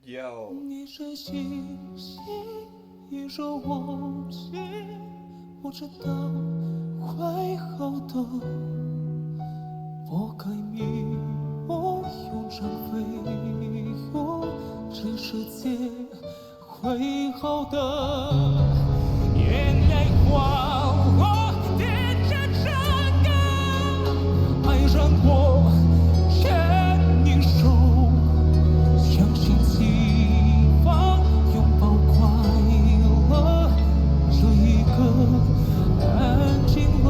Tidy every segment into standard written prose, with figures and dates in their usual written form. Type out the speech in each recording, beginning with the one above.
Yo. 你是星星，一首忘记，不知道会好的。我该迷雾永长飞涌，这世界会好的。眼泪花我点着唱歌，爱让我牵你手，相信希望，拥抱快乐，这一刻安静了。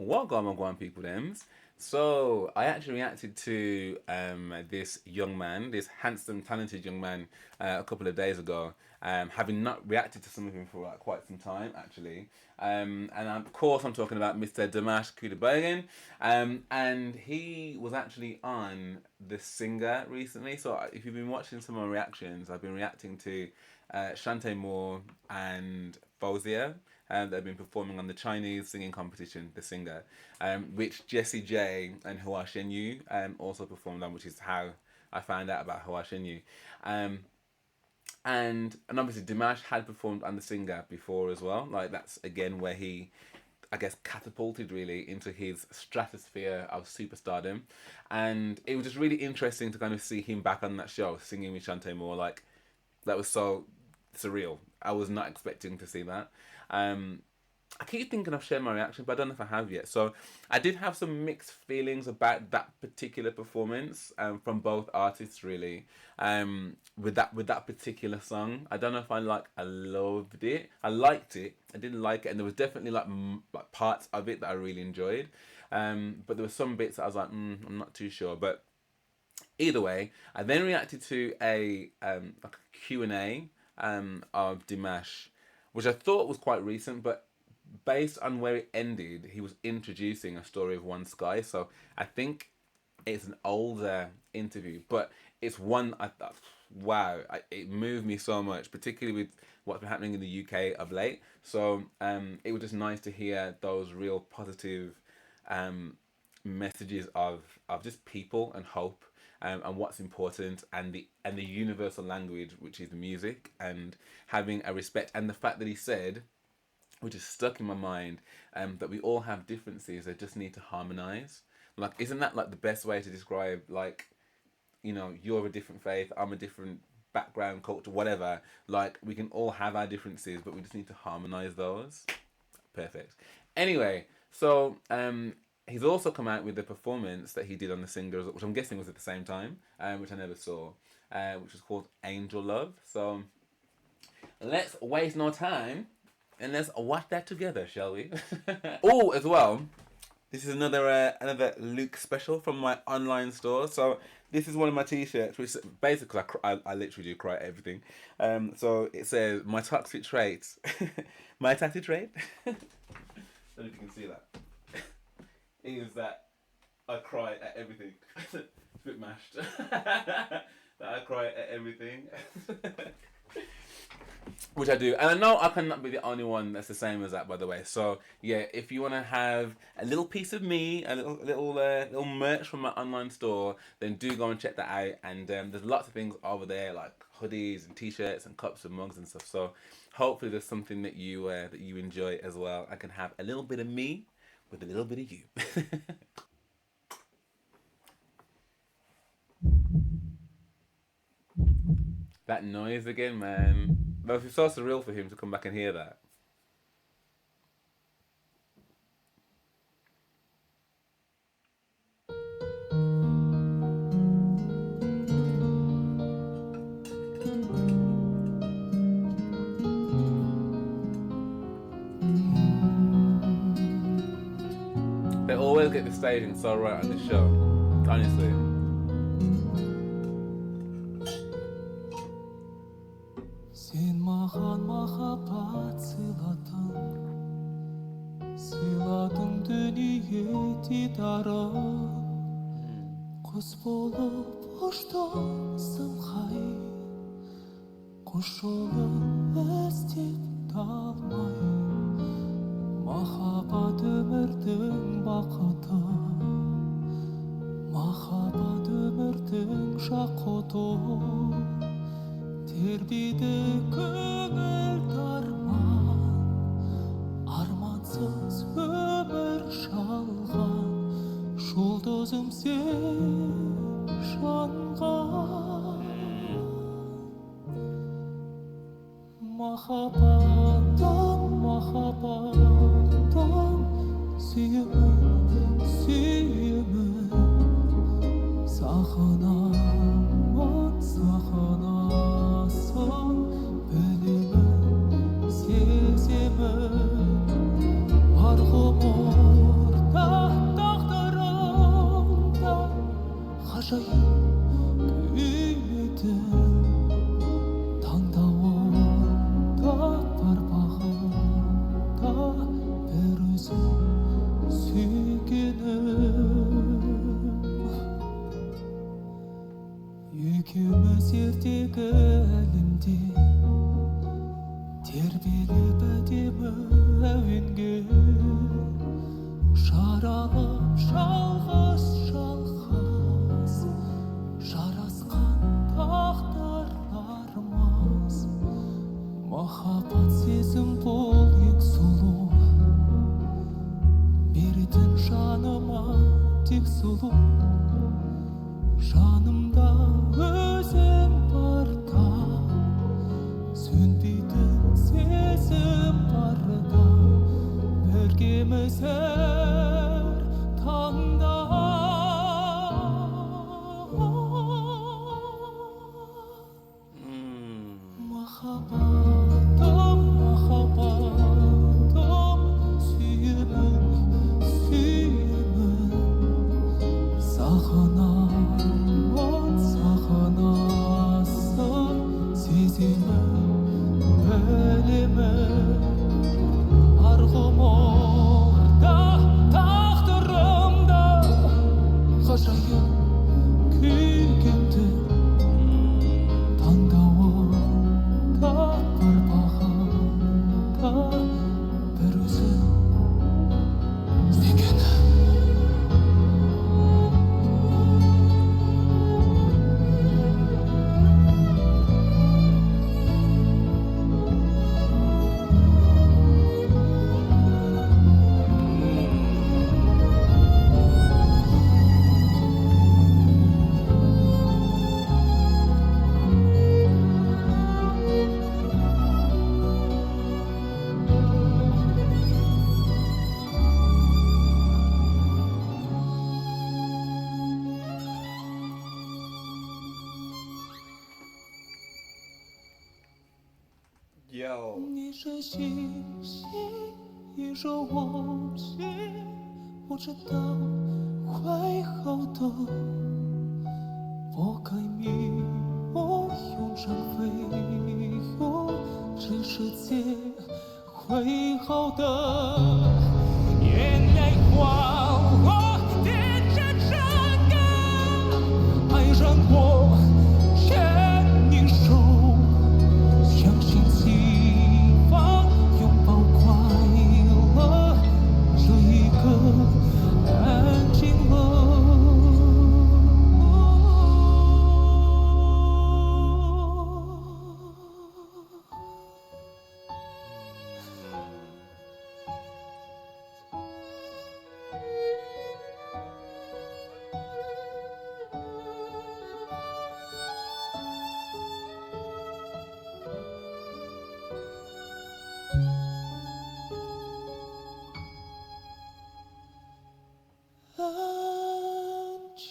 What people thems. So I actually reacted to this young man, this handsome, talented young man, a couple of days ago. Having not reacted to some of him for like quite some time, actually. And of course, I'm talking about Mr. Dimash Kudaibergen. And he was actually on The Singer recently. So if you've been watching some of my reactions, I've been reacting to Shante Moore and Fozia. They've been performing on the Chinese singing competition, The Singer, which Jessie J and Hua Shenyu also performed on, which is how I found out about Hua Shenyu. And obviously Dimash had performed on The Singer before as well. Like that's again where he, I guess, catapulted really into his stratosphere of superstardom. And it was just really interesting to kind of see him back on that show singing with Shante Moore. Like that was so surreal. I was not expecting to see that. I keep thinking I've shared my reaction, but I don't know if I have yet. So I did have some mixed feelings about that particular performance from both artists, really. With that particular song, I don't know if I loved it. I liked it. I didn't like it, and there was definitely like parts of it that I really enjoyed. But there were some bits that I was like, I'm not too sure. But either way, I then reacted to a like a Q&A of Dimash, which I thought was quite recent, but based on where it ended, he was introducing a story of one sky. So I think it's an older interview, but it's one I thought, wow, it moved me so much, particularly with what's been happening in the UK of late. So it was just nice to hear those real positive messages of just people and hope. And what's important, and the universal language, which is music, and having a respect, and the fact that he said, which is stuck in my mind, that we all have differences that just need to harmonize. Like, isn't that like the best way to describe, like, you know, you're of a different faith, I'm a different background, culture, whatever. Like, we can all have our differences, but we just need to harmonize those. Perfect. Anyway, so he's also come out with the performance that he did on The Singer, which I'm guessing was at the same time, which I never saw, which was called Angel Love. So let's waste no time and let's watch that together, shall we? Oh, as well, this is another Luke special from my online store. So this is one of my t-shirts, which basically I literally do cry at everything. So it says, my toxic traits. My toxic trait? I don't know if you can see that. Is that I cry at everything. It's a bit mashed. That I cry at everything. Which I do. And I know I cannot be the only one that's the same as that, by the way. So yeah, if you want to have a little piece of me, a little merch from my online store, then do go and check that out. And there's lots of things over there, like hoodies and t-shirts and cups and mugs and stuff. So hopefully there's something that you enjoy as well. I can have a little bit of me with a little bit of you. That noise again, man. That was so surreal for him to come back and hear that. They always get the staging so right on this show. Honestly. Сен маған махаббат сыйладың, сыйладың дүниеге. дидарың құс болып ұштың самғай құс жолын іздеп талмай махаббат өмірдің бақыты махаббат өмірдің жақұты тербейді көңіл дарман армансыз өмір жалған жұлдызым сен жанған махаббаттан махаббаттан сүйемін сүйемін сағынамын сағынасың білемін сеземін бар ғұмырда тағдырымда ғажайып күйдің таңдауында бар бағымда бір өзің сүйгенім екеуміз ертегі әлемде тербеліп әдемі әуенге жаралып жалғыз жалғыз жарасқан тағдырларымыз махаббат сезім бұл ең сұлу беретін жаныма тек сұлу жанымда өзің барда сөнбейтін сезім барда біргеміз әр таңда махаббатым махаббатым сүйемін сүйемін сағынамын сағынасың сеземін білемін бар ғұмырда тағдырымда ғажайып күйгенді таңдауында бар бағымда бір өзің сүйгенім Yo. 你是星星，宇宙我心，不知道会好的。拨开迷雾，永长飞涌，这世界会好的。眼泪花落，点着这个，爱让我牵你手。相信希望，拥抱快乐，这一刻安静了。安静。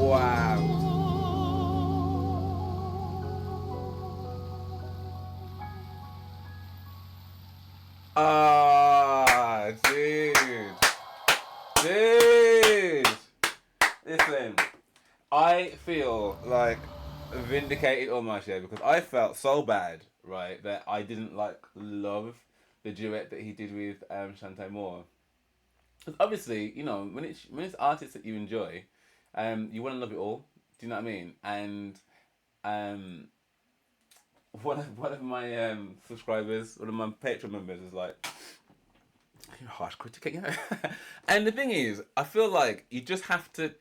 Wow. Ah, dude. Dude. Listen, I feel like vindicated almost, yeah, because I felt so bad, right, that I didn't like love the duet that he did with Shantae Moore. Because obviously, you know, when it's artists that you enjoy, you want to love it all. Do you know what I mean? And um, one of my subscribers, one of my Patreon members, is like, "You're a harsh critic, you know." And the thing is, I feel like you just have to.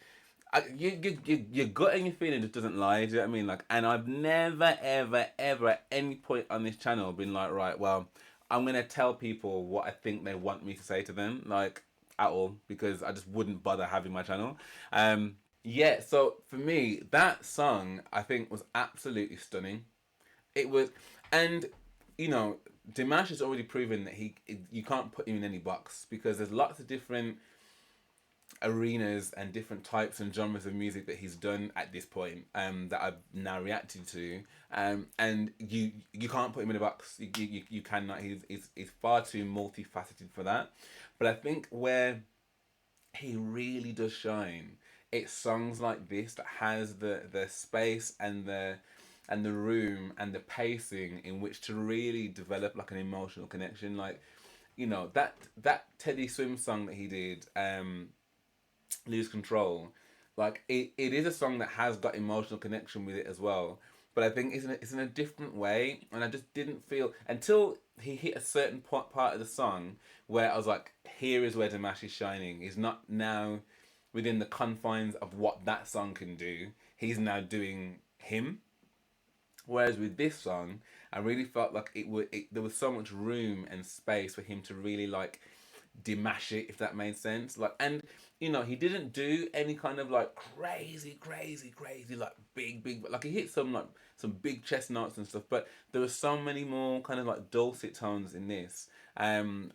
Your gut and your feeling just doesn't lie. Do you know what I mean? Like, and I've never, ever, ever at any point on this channel been like, right, well, I'm gonna tell people what I think they want me to say to them, like at all, because I just wouldn't bother having my channel. Yeah. So for me, that song I think was absolutely stunning. It was, and you know, Dimash has already proven that you can't put him in any box because there's lots of different arenas and different types and genres of music that he's done at this point that I've now reacted to and you can't put him in a box. You cannot. He's far too multifaceted for that. But I think where he really does shine, it's songs like this that has the space and the room and the pacing in which to really develop like an emotional connection. Like, you know, that Teddy Swim song that he did, Lose Control, like it is a song that has got emotional connection with it as well. But I think it's in a different way, and I just didn't feel until he hit a certain part of the song where I was like, here is where Dimash is shining. He's not now within the confines of what that song can do. He's now doing him. Whereas with this song, I really felt like there was so much room and space for him to really like Dimash it, if that made sense. Like, and you know, he didn't do any kind of like crazy, like big, like he hit some big chest notes and stuff. But there were so many more kind of like dulcet tones in this, and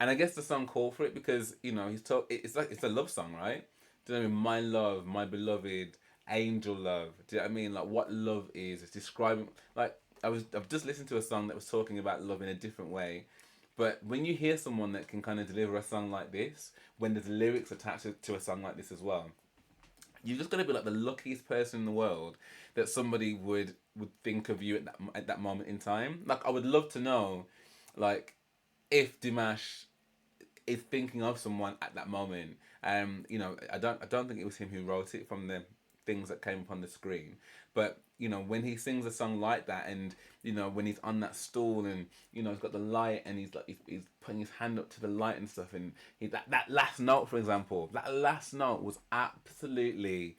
I guess the song called for it because you know it's like it's a love song, right? Do you know what I mean? My love, my beloved, angel love. Do you know what I mean? Like what love is. It's describing like I've just listened to a song that was talking about love in a different way. But when you hear someone that can kind of deliver a song like this, when there's lyrics attached to a song like this as well, you're just gonna be like the luckiest person in the world that somebody would think of you at that moment in time. Like I would love to know, like if Dimash is thinking of someone at that moment. You know, I don't think it was him who wrote it from the things that came up on the screen. But you know, when he sings a song like that, and you know, when he's on that stool, and you know, he's got the light, and he's putting his hand up to the light and stuff, and that last note, for example, that last note was absolutely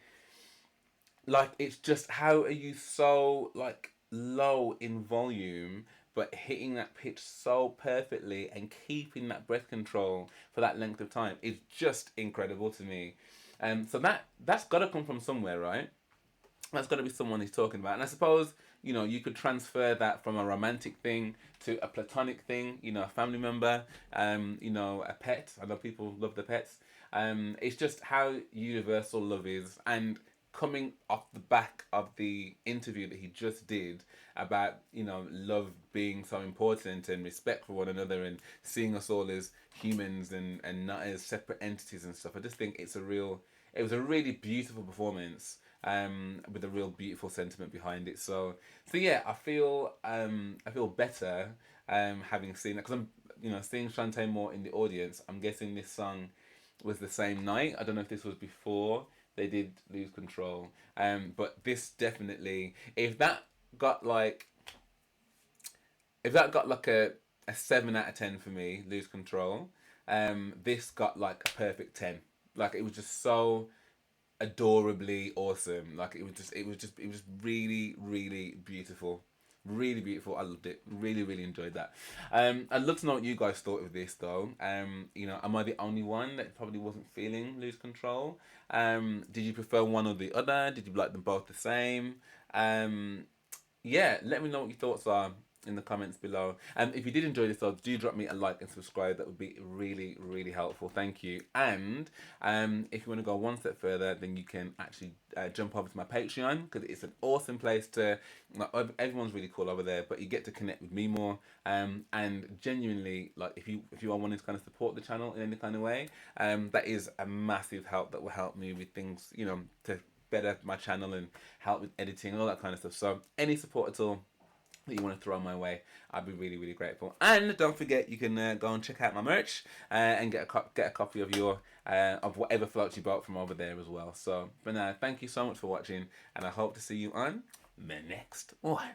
like it's just how are you so like low in volume but hitting that pitch so perfectly and keeping that breath control for that length of time is just incredible to me. So that's got to come from somewhere, right? That's got to be someone he's talking about. And I suppose, you know, you could transfer that from a romantic thing to a platonic thing, you know, a family member, you know, a pet. I know people love the pets. It's just how universal love is. And coming off the back of the interview that he just did about, you know, love being so important and respect for one another and seeing us all as humans and not as separate entities and stuff, I just think it was a really beautiful performance with a real beautiful sentiment behind it. So yeah, I feel better having seen that because I'm seeing Shantae Moore in the audience. I'm guessing this song was the same night. I don't know if this was before they did Lose Control. But this definitely, got like if that got like a 7 out of 10 for me, Lose Control. This got like a perfect 10. Like it was just so adorably awesome. Like it was really beautiful. Really beautiful. I loved it. Really enjoyed that. I'd love to know what you guys thought of this though. You know, am I the only one that probably wasn't feeling Lose Control? Did you prefer one or the other? Did you like them both the same? Um, yeah, let me know what your thoughts are in the comments below. And if you did enjoy this, though, do drop me a like and subscribe. That would be really helpful. Thank you. And if you want to go one step further, then you can actually jump over to my Patreon because it's an awesome place to. Like, everyone's really cool over there, but you get to connect with me more. And genuinely, like if you are wanting to kind of support the channel in any kind of way, that is a massive help that will help me with things. You know, to better my channel and help with editing and all that kind of stuff. So any support at all that you want to throw my way, I'd be really, really grateful. And don't forget, you can go and check out my merch and get a copy of your of whatever floats you bought from over there as well. So for now, thank you so much for watching, and I hope to see you on the next one.